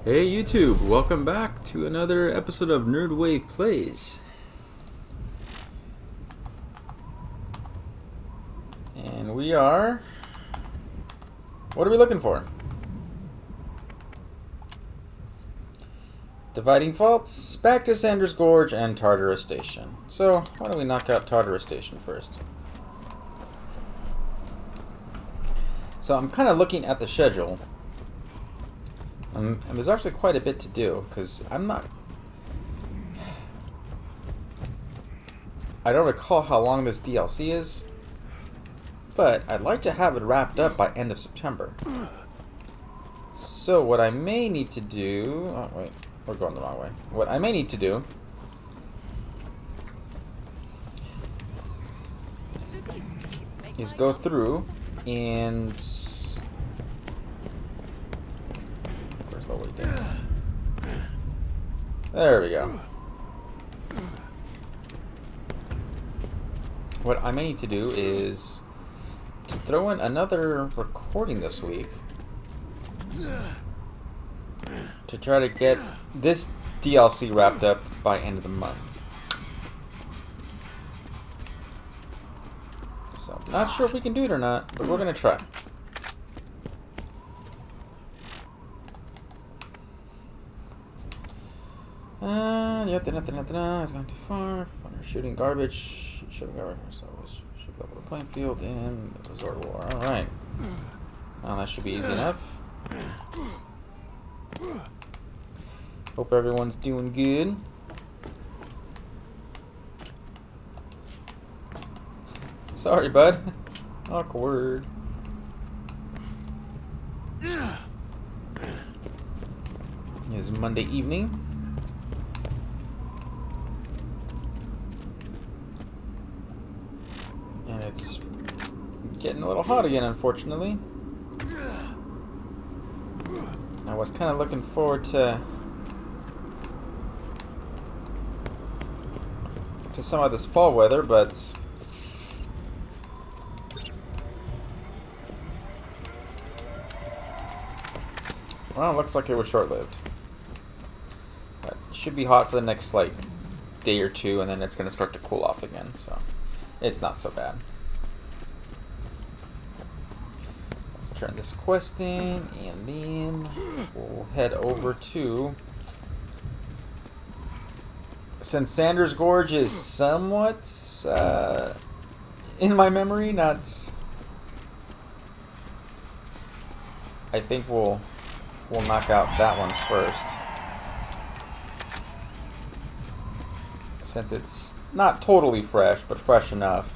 Hey YouTube, welcome back to another episode of Nerdwave Plays. And we are... what are we looking for? Dividing Faults, back to Sanders Gorge, and Tartarus Station. So, why don't we knock out Tartarus Station first? So I'm kind of looking at the schedule. And there's actually quite a bit to do, because I don't recall how long this DLC is, but I'd like to have it wrapped up by end of September. So what I may need to do... oh wait, we're going the wrong way. What I may need to do is go through and... where's the way down? There we go. What I may need to do is to throw in another recording this week to try to get this DLC wrapped up by end of the month. So, not sure if we can do it or not, but we're gonna try. Nothing. It's going too far. Shooting garbage. So we should level the playing field in the resort war. Alright. Well, that should be easy enough. Hope everyone's doing good. Sorry, bud. Awkward. It's Monday evening. And it's getting a little hot again, unfortunately. I was kind of looking forward to some of this fall weather, but well, it looks like it was short-lived. But it should be hot for the next, like, day or two, and then it's going to start to cool off again, so it's not so bad. Let's turn this quest in, and then we'll head over to... since Sanders Gorge is somewhat in my memory, not... I think we'll knock out that one first, since it's not totally fresh, but fresh enough.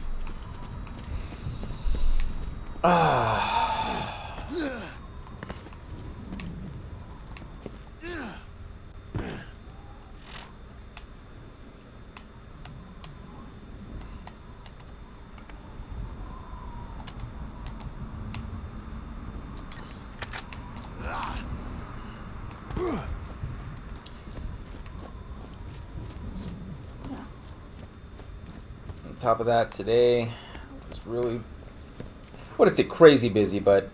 On top of that, today was really, I wouldn't say crazy busy, but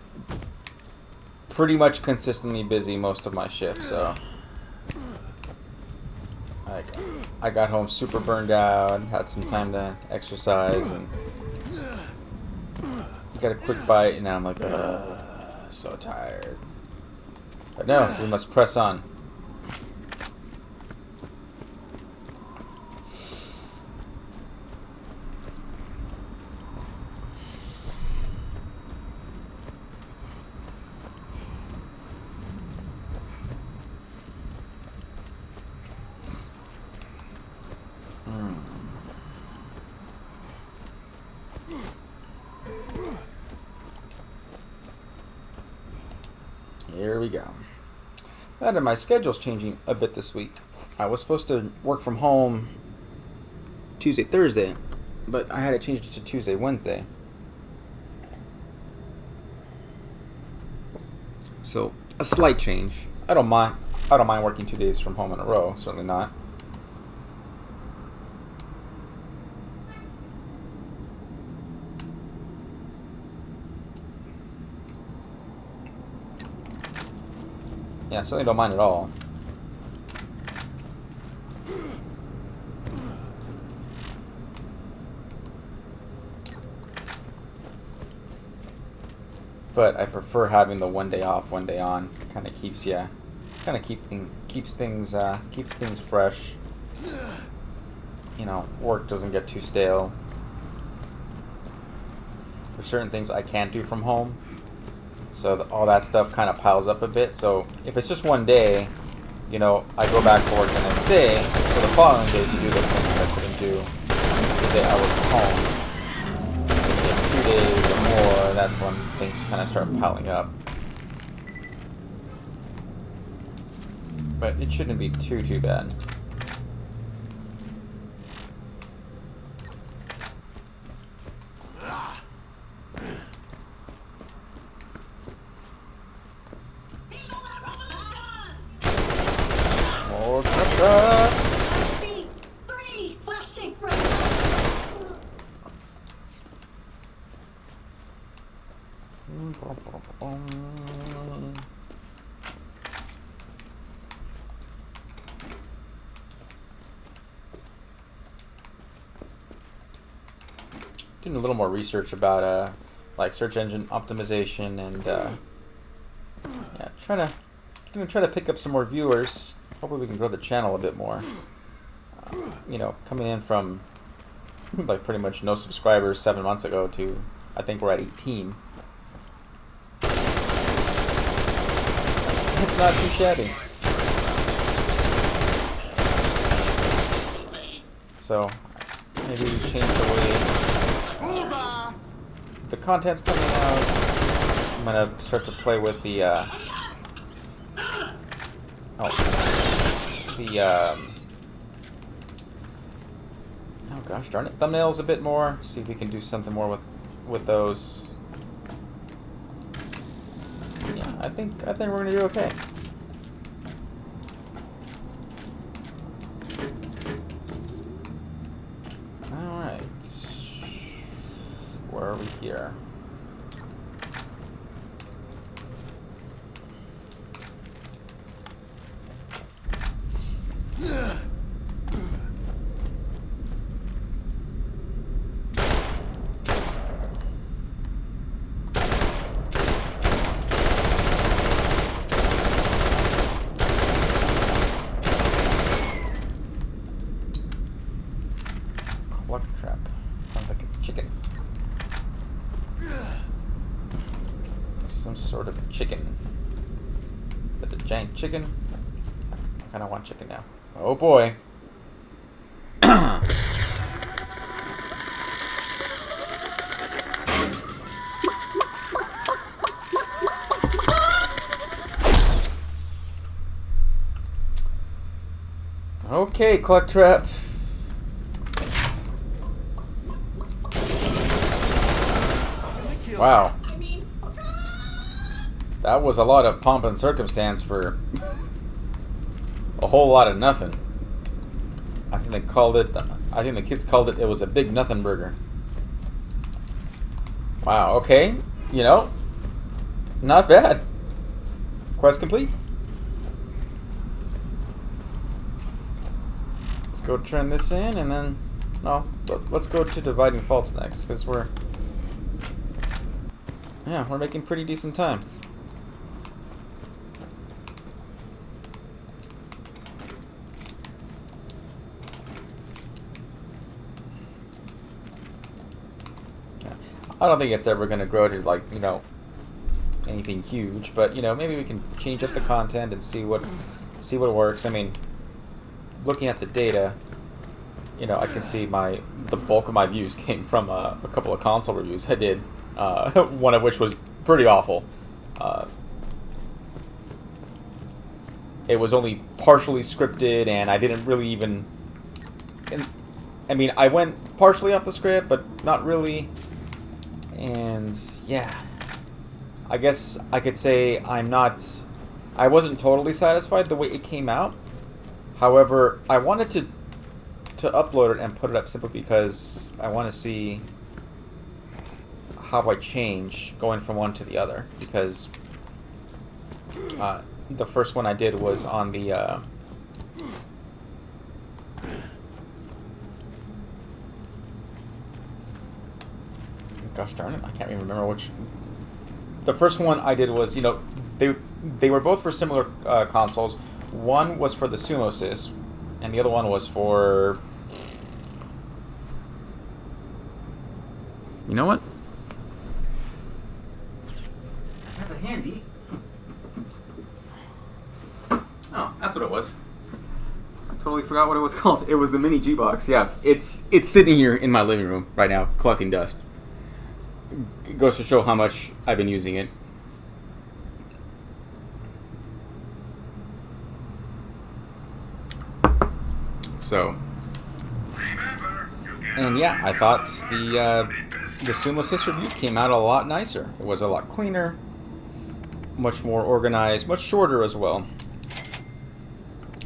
pretty much consistently busy most of my shifts. So I got home super burned out, had some time to exercise, and got a quick bite, and now I'm like, so tired. But no, we must press on. Here we go. And my schedule's changing a bit this week. I was supposed to work from home Tuesday, Thursday, but I had it changed to Tuesday, Wednesday. So a slight change. I don't mind working 2 days from home in a row. Certainly not. Yeah, I certainly don't mind at all. But I prefer having the 1 day off, 1 day on. Kind of keeps keeps things fresh. You know, work doesn't get too stale. There's certain things I can't do from home, so all that stuff kind of piles up a bit. So if it's just 1 day, you know, I go back to work the next day for the following day to do those things I couldn't do the day I was at home. In 2 days or more, that's when things kind of start piling up. But it shouldn't be too bad. More trucks. Doing a little more research about like search engine optimization and yeah, gonna try to pick up some more viewers. Hopefully we can grow the channel a bit more. You know, coming in from like pretty much no subscribers 7 months ago to I think we're at 18. It's not too shabby. So maybe we change the way the content's coming out. I'm gonna start to play with the oh gosh darn it, thumbnails a bit more. See if we can do something more with those. Yeah, I think we're gonna do okay. All right, where are we here? Claptrap. Sounds like a chicken. Some sort of chicken. Is it a giant chicken? I kind of want chicken now. Oh boy. Okay, Claptrap. Wow. That was a lot of pomp and circumstance for a whole lot of nothing. I think they called it, I think the kids called it was a big nothing burger. Wow, okay. You know, not bad. Quest complete. Let's go turn this in and then, well, let's go to dividing faults next, because we're making pretty decent time. I don't think it's ever going to grow to, like, you know, anything huge, but, you know, maybe we can change up the content and see what works. I mean, looking at the data, you know, I can see the bulk of my views came from a couple of console reviews I did, one of which was pretty awful. It was only partially scripted, and I didn't really even... I mean, I went partially off the script, but not really. And, yeah. I guess I could say I wasn't totally satisfied the way it came out. However, I wanted to upload it and put it up simply because I want to see how I change going from one to the other. Because The first one I did was on the gosh darn it, I can't even remember which. The first one I did was, you know, they were both for similar consoles. One was for the Sumo Sys, and the other one was for, you know what? I have it handy. Oh, that's what it was. I totally forgot what it was called. It was the mini G-Box. Yeah, it's sitting here in my living room right now, collecting dust. It goes to show how much I've been using it. So, and yeah, I thought the Sumo Sys review came out a lot nicer. It was a lot cleaner, much more organized, much shorter as well.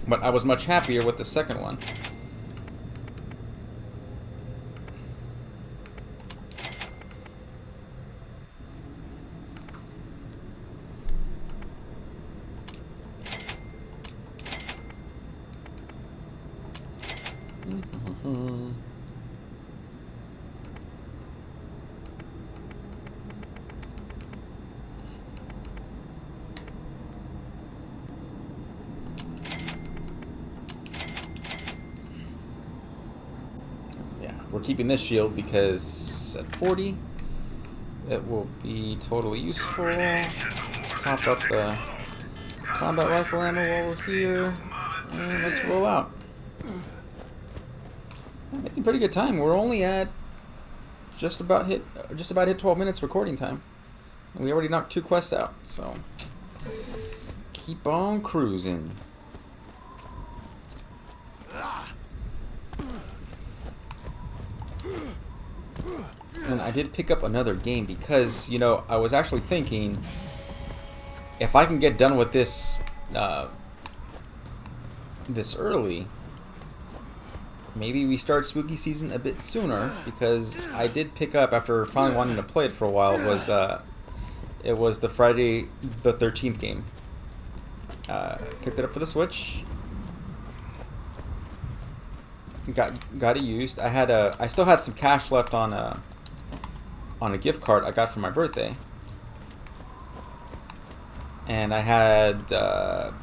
But I was much happier with the second one. We're keeping this shield because at 40 it will be totally useful. Let's top up the combat rifle ammo while we're here, and let's roll out. I'm making pretty good time. We're only at just about hit 12 minutes recording time, and we already knocked 2 quests out. So keep on cruising. And I did pick up another game because, you know, I was actually thinking if I can get done with this this early, maybe we start spooky season a bit sooner, because I did pick up, after finally wanting to play it for a while, it was the Friday the 13th game. Picked it up for the Switch. Got it used. I still had some cash left on a gift card I got for my birthday, and I had the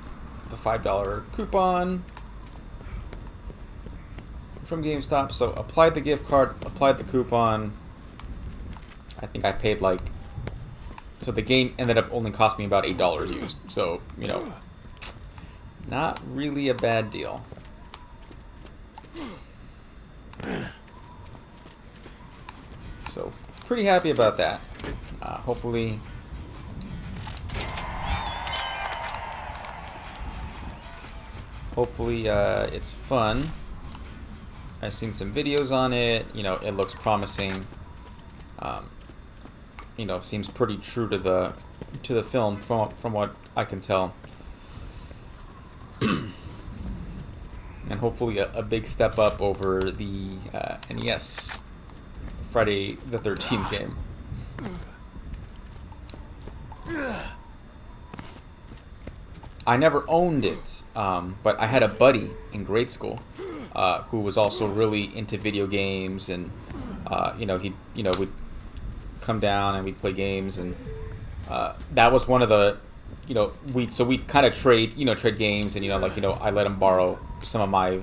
$5 coupon from GameStop. So applied the gift card, applied the coupon. I think I paid so the game ended up only cost me about $8 used. So, you know, not really a bad deal. So pretty happy about that. Hopefully it's fun. I've seen some videos on it. You know, it looks promising. You know, seems pretty true to the film from what I can tell. And hopefully a big step up over the NES Friday the 13th game. I never owned it, but I had a buddy in grade school who was also really into video games, and you know, we'd come down and we'd play games, and that was one of the, you know, we'd kind of trade games, and I let him borrow some of my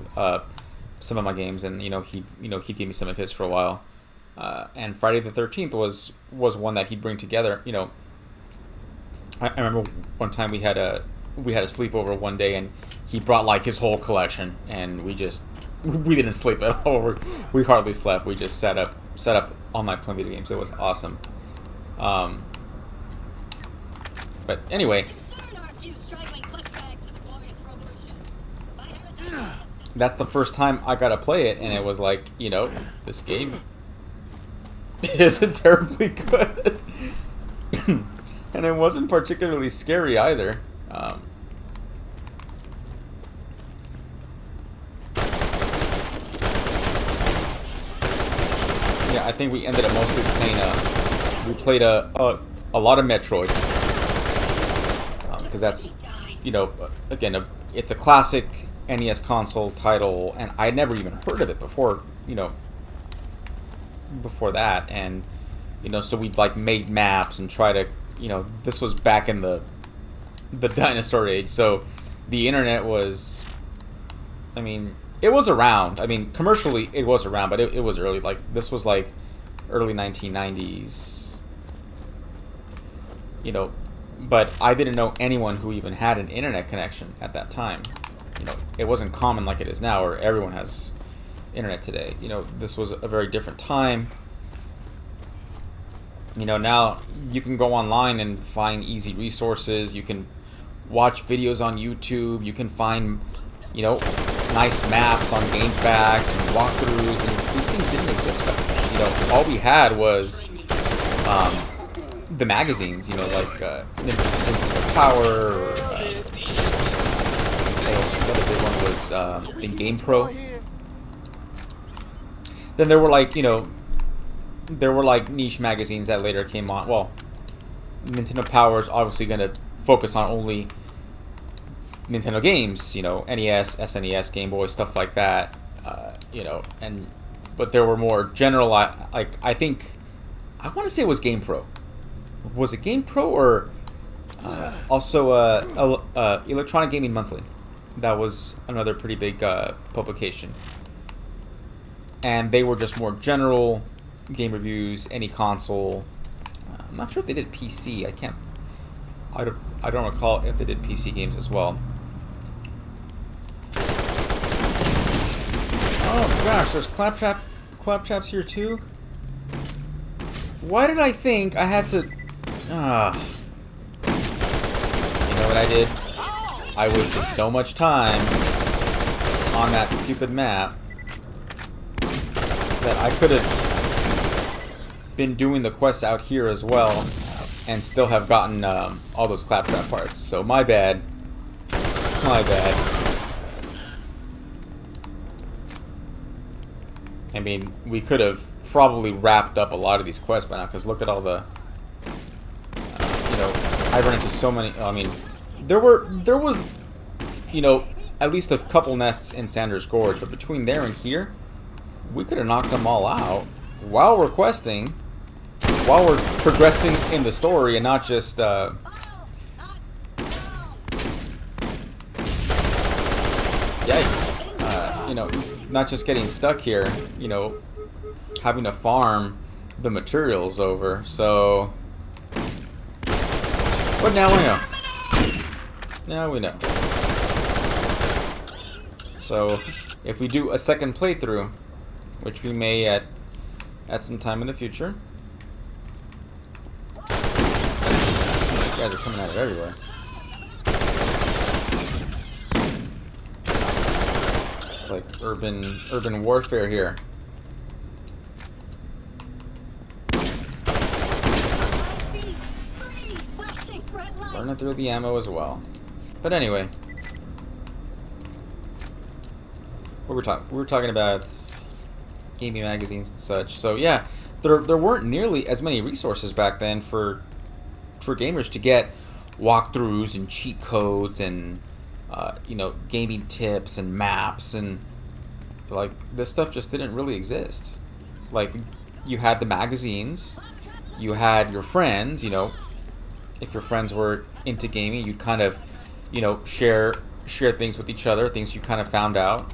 games, and he'd give me some of his for a while. And Friday the 13th was one that he'd bring together. You know, I remember one time we had a sleepover one day, and he brought his whole collection, and we didn't sleep at all. We hardly slept. We just sat up all night playing video games. It was awesome. But anyway, that's the first time I got to play it, and it was like, you know, this game isn't terribly good. And it wasn't particularly scary either. Yeah, I think we ended up mostly playing we played a lot of Metroid, because that's you know, again, it's a classic NES console title, and I never even heard of it before, you know, before that. And, you know, so we'd like made maps and try to, you know, this was back in the dinosaur age, so the internet was, I mean, it was around. I mean, commercially it was around, but it was early. Like, this was like early 1990s, you know, but I didn't know anyone who even had an internet connection at that time. You know, it wasn't common like it is now, where everyone has internet today. You know, this was a very different time. You know, now you can go online and find easy resources. You can watch videos on YouTube. You can find, you know, nice maps on GameFAQs and walkthroughs, and these things didn't exist back then. You know, all we had was the magazines. You know, like Nintendo Power. Or, another big one was the Game Pro. Then there were, like, you know, there were like niche magazines that later came on. Well, Nintendo Power is obviously going to focus on only Nintendo games, you know, NES, SNES, Game Boy, stuff like that, you know, but there were more general, like, I think, I want to say it was Game Pro. Was it Game Pro or also Electronic Gaming Monthly? That was another pretty big publication. And they were just more general game reviews, any console. I'm not sure if they did PC. I don't recall if they did PC games as well. Oh gosh, there's claptraps here too. Why did I think I had to? You know what I did? I wasted so much time on that stupid map that I could have been doing the quests out here as well and still have gotten all those claptrap parts. So my bad. My bad. I mean, we could have probably wrapped up a lot of these quests by now, because look at all the, you know, I run into so many. I mean, there was, you know, at least a couple nests in Sanders Gorge, but between there and here, we could have knocked them all out while we're questing, while we're progressing in the story, and not just yikes, you know, not just getting stuck here, you know, having to farm the materials over. So, but now we know. Now we know. So, if we do a second playthrough, which we may at some time in the future. These guys are coming out of everywhere. It's like urban warfare here. Burning through the ammo as well. But anyway, we were talking about gaming magazines and such. So yeah, there weren't nearly as many resources back then for gamers to get walkthroughs and cheat codes and you know, gaming tips and maps, and like this stuff just didn't really exist. Like, you had the magazines, you had your friends, you know, if your friends were into gaming, you'd kind of, you know, share things with each other, things you kind of found out,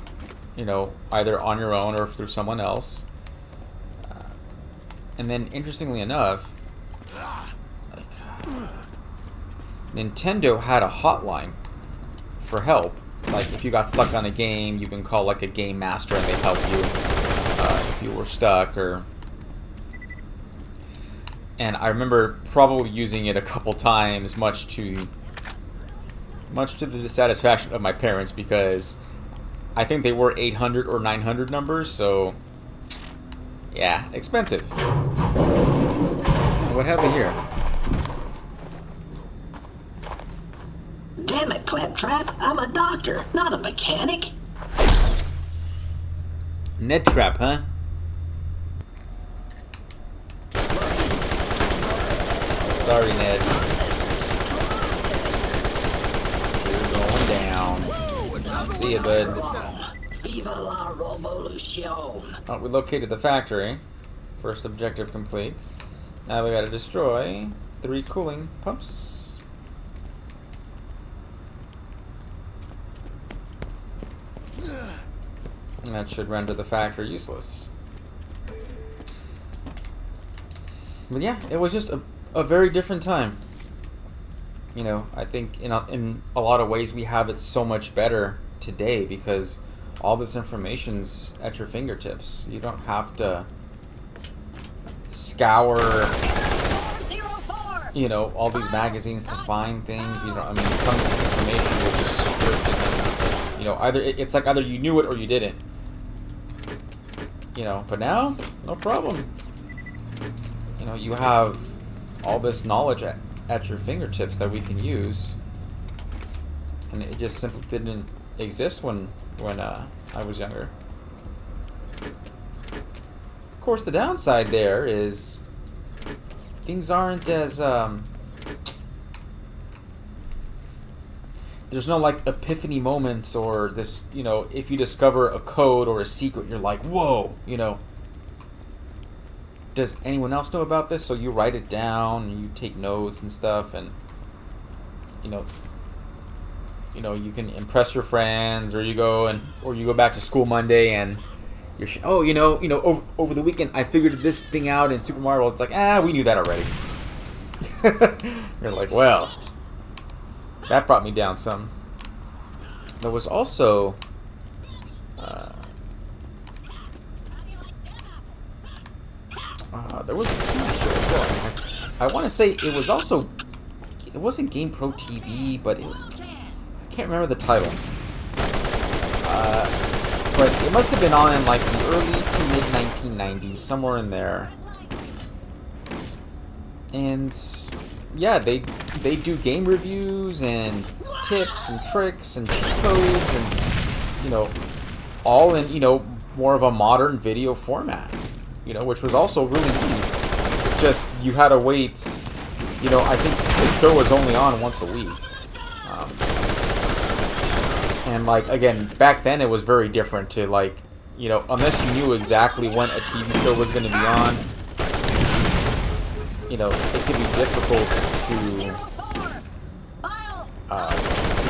you know, either on your own or through someone else. And then, interestingly enough, like, Nintendo had a hotline for help. Like, if you got stuck on a game, you can call like a game master and they help you if you were stuck. And I remember probably using it a couple times, much to the dissatisfaction of my parents, because I think they were 800 or 900 numbers, so yeah, expensive. What have we here? Damn it, Claptrap. I'm a doctor, not a mechanic. Ned Trap, huh? Sorry, Ned. See ya, bud. Viva la revolution. Oh, we located the factory. First objective complete. Now we gotta destroy 3 cooling pumps. And that should render the factory useless. But yeah, it was just a very different time. You know, I think in a lot of ways we have it so much better today because all this information's at your fingertips. You don't have to scour, you know, all these magazines to find things. You know, I mean, some information will just surface. You know, it's like either you knew it or you didn't. You know, but now, no problem. You know, you have all this knowledge at your fingertips that we can use, and it just simply didn't exist when I was younger. Of course, the downside there is things aren't as there's no like epiphany moments or this, you know, if you discover a code or a secret, you're like, whoa, you know, does anyone else know about this? So you write it down and you take notes and stuff, and you know, you can impress your friends, or you go back to school Monday and you're over the weekend I figured this thing out in Super Mario World. It's like, we knew that already. You're like, well, that brought me down some. There was also there was a TV show as well. I want to say it wasn't Game Pro TV, but I can't remember the title. But it must have been on in like the early to mid 1990s, somewhere in there. And yeah, they do game reviews and tips and tricks and cheat codes and, you know, all in, you know, more of a modern video format, you know, which was also really neat. It's just you had to wait, you know, I think the show was only on once a week. And like, again, back then it was very different to like, you know, unless you knew exactly when a TV show was going to be on, you know, it could be difficult to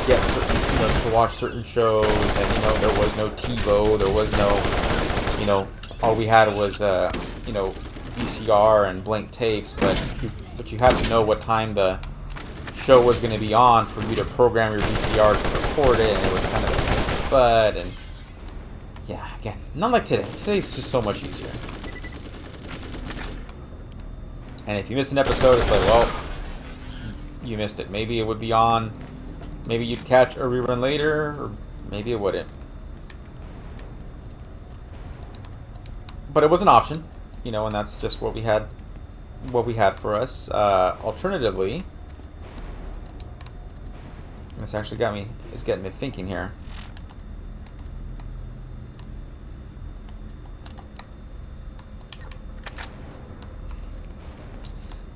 get certain, you know, to watch certain shows. And, you know, there was no TiVo, there was no, you know, all we had was, you know, VCR and blank tapes, but you had to know what time the show was going to be on for you to program your VCR to record it, and it was kind of a pain in the butt. And yeah, again, not like today. Today's just so much easier. And if you miss an episode, it's like, well, you missed it. Maybe it would be on, maybe you'd catch a rerun later, or maybe it wouldn't. But it was an option, you know, and that's just what we had for us. Alternatively, this actually it's getting me thinking here.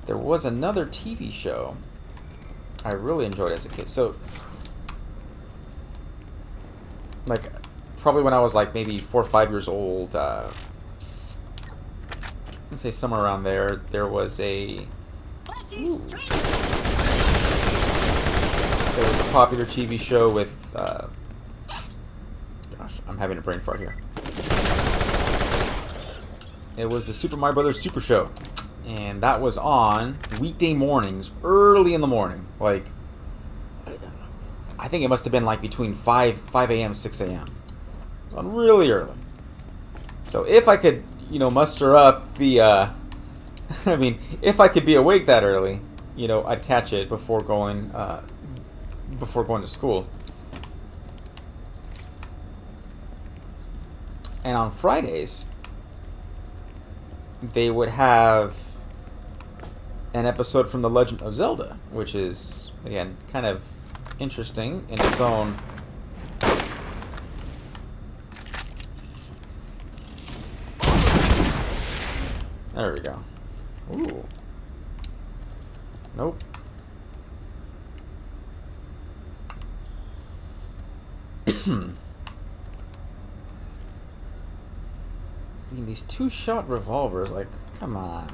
There was another TV show I really enjoyed as a kid. So, like, probably when I was like maybe 4 or 5 years old, let's say somewhere around there, there was a popular TV show with, gosh, I'm having a brain fart here. It was the Super Mario Brothers Super Show. And that was on weekday mornings, early in the morning. Like, I think it must have been like between 5 a.m. 6 a.m. It was on really early. So if I could, you know, muster up the, I mean, if I could be awake that early, you know, I'd catch it before going to school. And on Fridays, they would have an episode from The Legend of Zelda, which is, again, kind of interesting in its own. There we go. Ooh. Nope. I mean, these two-shot revolvers, like, come on.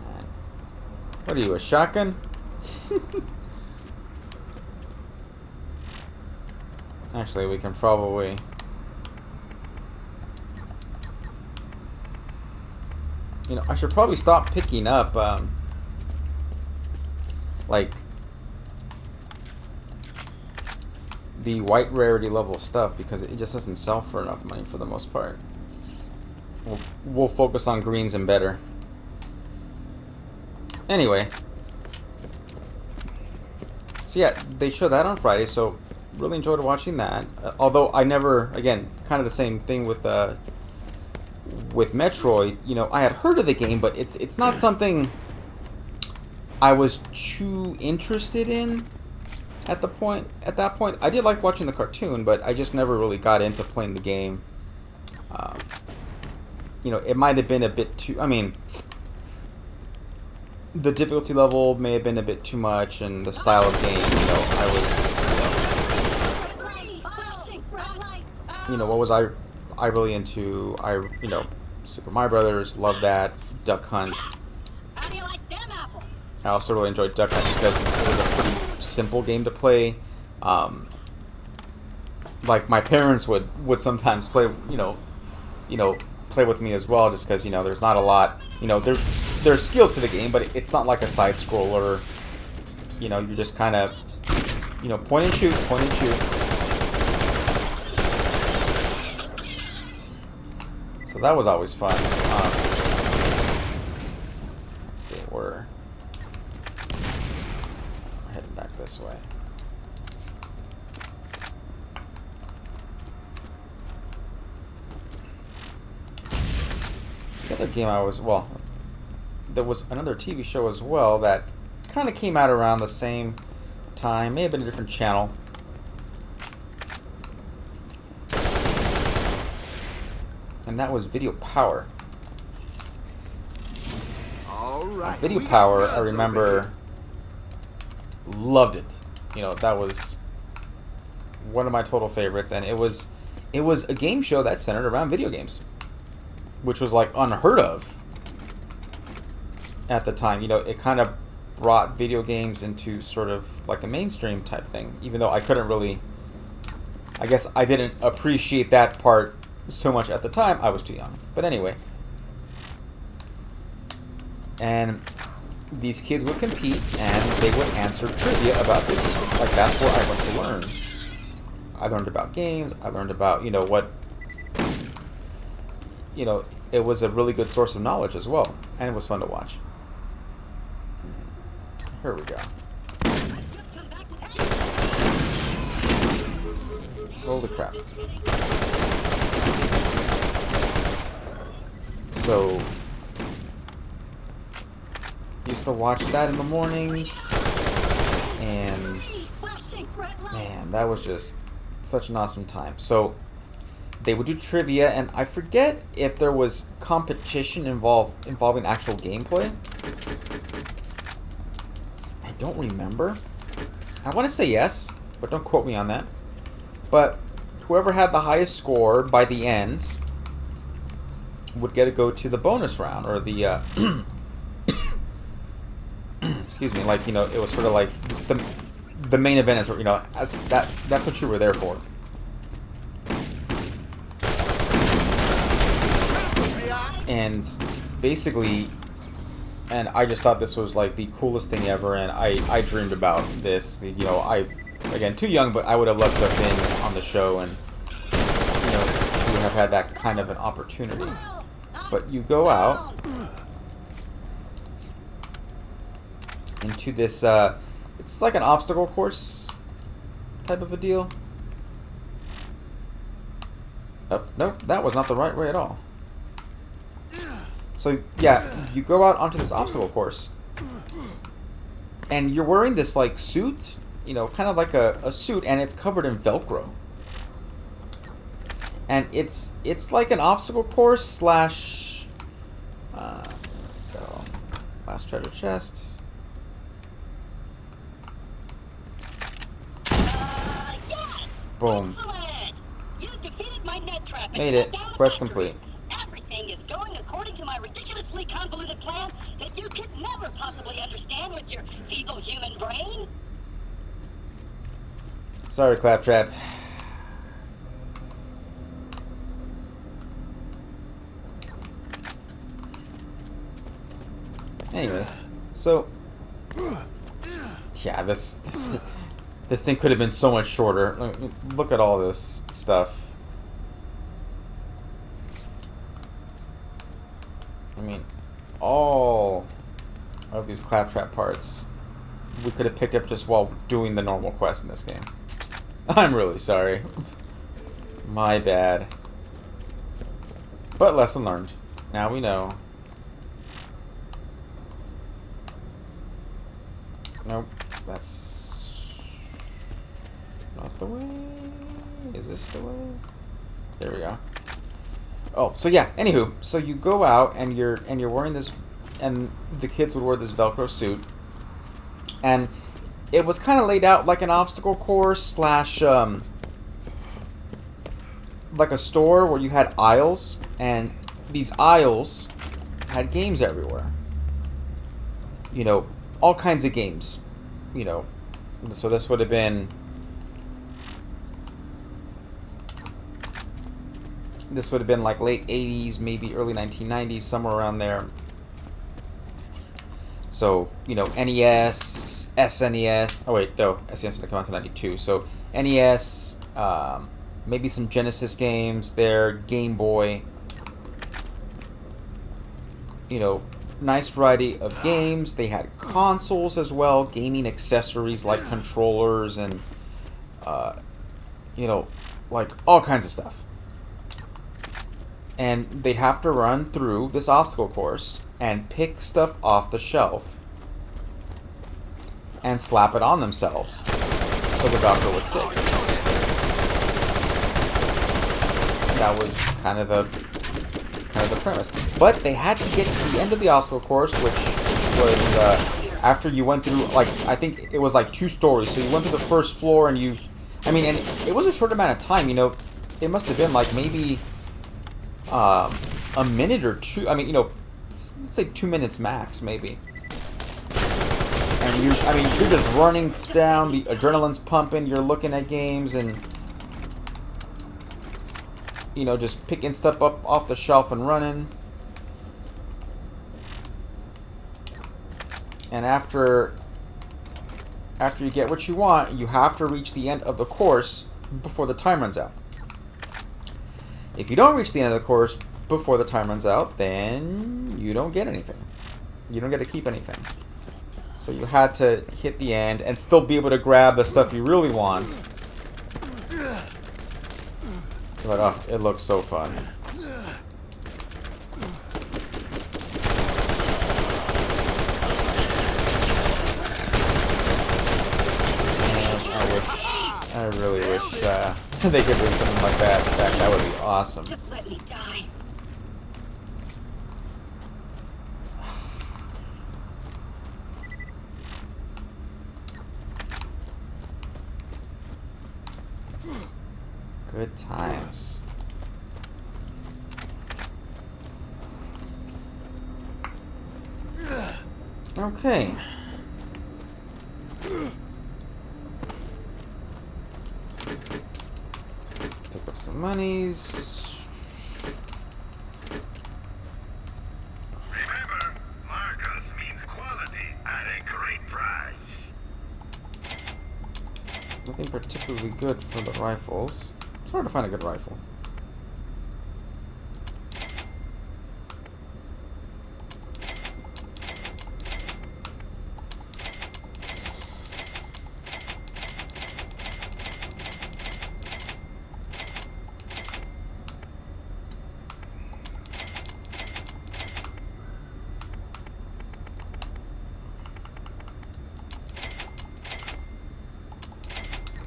What are you, a shotgun? Actually, we can probably... You know, I should probably stop picking up, like, the white rarity level stuff, because it just doesn't sell for enough money for the most part. We'll focus on greens and better. Anyway. So yeah, they show that on Friday, so really enjoyed watching that. Although I never, again, kind of the same thing with Metroid. You know, I had heard of the game, but it's not something I was too interested in at that point. I did like watching the cartoon, but I just never really got into playing the game. You know, it might have been a bit too... I mean, the difficulty level may have been a bit too much, and the style of game, you know, I was... You know, what was I really into? You know, Super Mario Brothers, love that. Duck Hunt. I also really enjoyed Duck Hunt because it was a pretty simple game to play. Like, my parents would sometimes play, you know, play with me as well, just because, you know, there's not a lot, you know, there's skill to the game, but it's not like a side scroller. You know, you just kind of, you know, point and shoot. So that was always fun. Let's see, we're heading back this way. The other game there was another TV show as well that kind of came out around the same time. May have been a different channel. And that was Video Power. All right. Video Power, I remember, loved it. You know, that was one of my total favorites, and it was a game show that centered around video games, which was like unheard of at the time. You know, it kind of brought video games into sort of like a mainstream type thing, even though I couldn't really, I guess I didn't appreciate that part so much at the time. I was too young. But anyway, and these kids would compete and they would answer trivia about video games. Like, that's where I went to learn. I learned about games. I learned about, you know, what, you know, it was a really good source of knowledge as well, and it was fun to watch. Here we go. Holy crap. So, used to watch that in the mornings, and man, that was just such an awesome time. So, they would do trivia, and I forget if there was competition involving actual gameplay. I don't remember. I want to say yes, but don't quote me on that. But whoever had the highest score by the end would get to go to the bonus round, or the excuse me, like, you know, it was sort of like the main event is, you know, that's what you were there for. And basically, and I just thought this was like the coolest thing ever, and I dreamed about this. You know, again, too young, but I would have loved to have been on the show and, you know, to have had that kind of an opportunity. But you go out into this, it's like an obstacle course type of a deal. Oh, no, that was not the right way at all. So, yeah, you go out onto this obstacle course, and you're wearing this, like, suit, you know, kind of like a suit, and it's covered in Velcro. And it's like an obstacle course slash, go, last treasure chest. Yes! Boom. Excellent! You defeated my net trap. Made it. Quest complete. Everything is going according to my ridiculously convoluted plan that you could never possibly understand with your feeble human brain? Sorry, Claptrap. Anyway, so yeah, this thing could have been so much shorter. Look at all this stuff. I mean, all of these Claptrap parts we could have picked up just while doing the normal quest in this game. I'm really sorry. My bad. But lesson learned. Now we know. Nope, that's not the way. Is this the way? There we go. Oh, so yeah. Anywho, so you go out and you're wearing this, and the kids would wear this Velcro suit, and it was kind of laid out like an obstacle course slash like a store where you had aisles, and these aisles had games everywhere. You know, all kinds of games. You know, so this would have been. This would have been like late 80s, maybe early 1990s, somewhere around there. So, you know, NES, SNES. Oh, wait, no. SNES didn't come out until 92. So, NES, maybe some Genesis games there, Game Boy. You know, nice variety of games. They had consoles as well, gaming accessories like controllers and, you know, like all kinds of stuff. And they'd have to run through this obstacle course and pick stuff off the shelf and slap it on themselves so the Velcro would stick. That was kind of the premise. But they had to get to the end of the obstacle course, which was after you went through, like, I think it was like 2 stories. So you went to the first floor and you, I mean, and it was a short amount of time, you know. It must have been like maybe a minute or 2. I mean, you know, let's say 2 minutes max, maybe. And you're just running down, the adrenaline's pumping, you're looking at games and, you know, just picking stuff up off the shelf and running. And after you get what you want, you have to reach the end of the course before the time runs out. If you don't reach the end of the course before the time runs out, then you don't get anything. You don't get to keep anything. So you had to hit the end and still be able to grab the stuff you really want. But oh, it looks so fun. And I really wish they could bring something like that back. That would be awesome. Just let me die. Good times. Okay. Pick up some monies. Remember, Marcus means quality at a great price. Nothing particularly good for the rifles. It's hard to find a good rifle.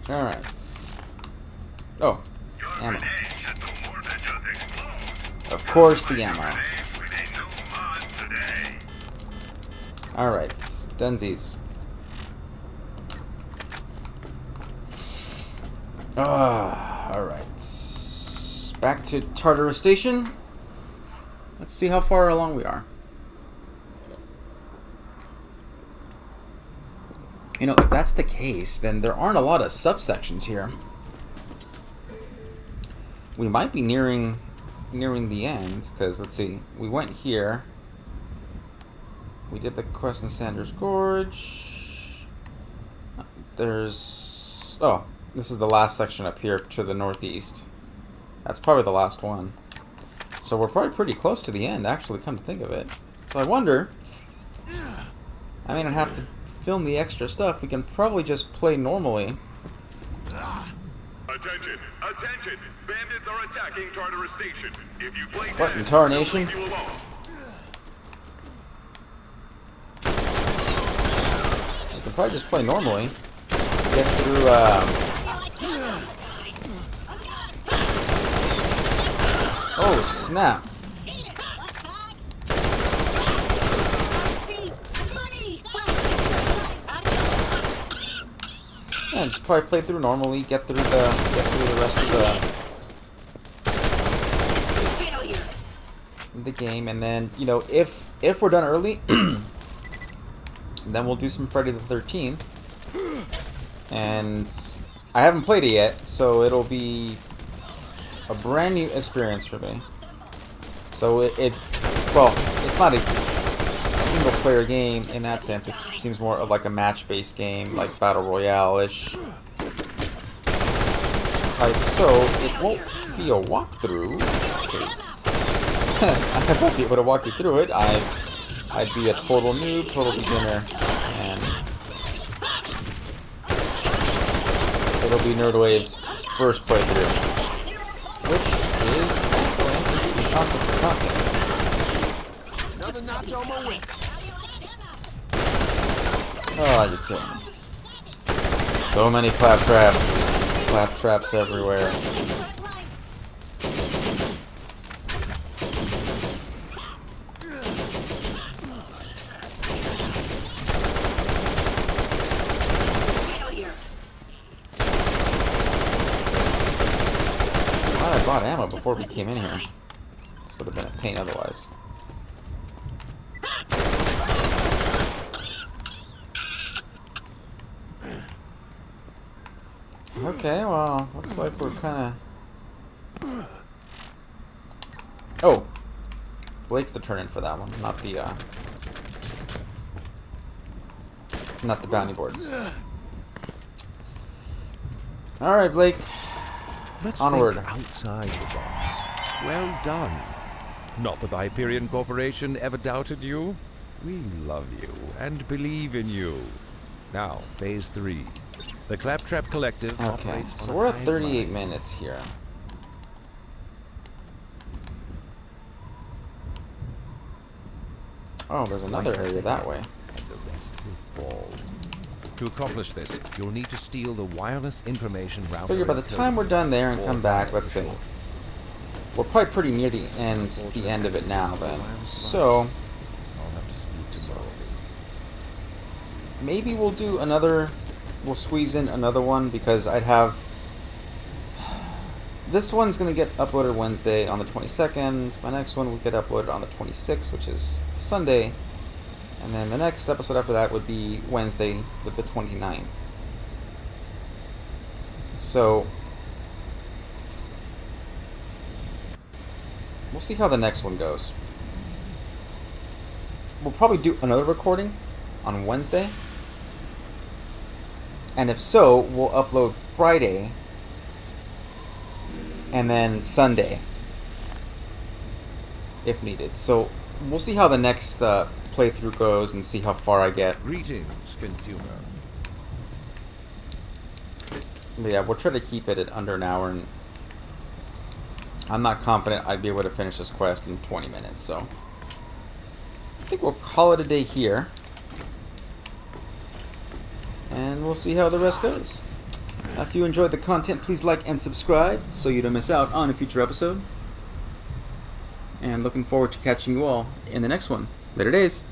Alright. Oh, ammo. Of course, the ammo. Alright, Dunsies. Alright. Back to Tartarus Station. Let's see how far along we are. You know, if that's the case, then there aren't a lot of subsections here. We might be nearing the end, because let's see, we went here. We did the quest in Sanders Gorge. There's... oh, this is the last section up here to the northeast. That's probably the last one. So we're probably pretty close to the end, actually, come to think of it. So I wonder... I may not have to film the extra stuff. We can probably just play normally. Attention! Attention! Bandits are attacking Tartarus Station. If you play What, dead, in Tarnation? they'll leave you alone. We can probably just play normally. Get through, oh, snap. Yeah, just probably play through normally, get through the rest of the game, and then, you know, if we're done early, then we'll do some Friday the 13th. And I haven't played it yet, so it'll be a brand new experience for me. So well, it's not a single player game in that sense. It seems more of like a match-based game, like Battle Royale-ish type. So it won't be a walkthrough, because I won't be able to walk you through it. I'd be a total noob, total beginner, and it'll be Nerdwave's first playthrough, which is also an interesting concept of content. Another notch on my whip. Oh, you're kidding me. So many claptraps. Claptraps everywhere. Glad I bought ammo before we came in here. This would have been a pain otherwise. Okay, well, looks like we're kind of... oh! Blake's the turn-in for that one, not the bounty board. Alright, Blake. Let's Onward. think outside the box. Well done. Not that the Hyperion Corporation ever doubted you. We love you and believe in you. Now, Phase 3. The Claptrap Collective Okay, operates so on we're a at hive 38 mind. minutes here. Oh, there's another Light area that way. And the rest will fall. To accomplish this, you'll need to steal the wireless information router. Figure by the time we're done there and come back, let's see. We're probably pretty near the end of it now then. So, I'll have to speak to Zorro. maybe we'll do another, we'll squeeze in another one, because I'd have, this one's going to get uploaded Wednesday on the 22nd, my next one will get uploaded on the 26th, which is Sunday, and then the next episode after that would be Wednesday, the 29th. So, we'll see how the next one goes. We'll probably do another recording on Wednesday. And if so, we'll upload Friday and then Sunday if needed. So we'll see how the next playthrough goes and see how far I get. Greetings, consumer. But yeah, we'll try to keep it at under an hour, and I'm not confident I'd be able to finish this quest in 20 minutes, so I think we'll call it a day here. And we'll see how the rest goes. If you enjoyed the content, please like and subscribe so you don't miss out on a future episode. And looking forward to catching you all in the next one. Later days.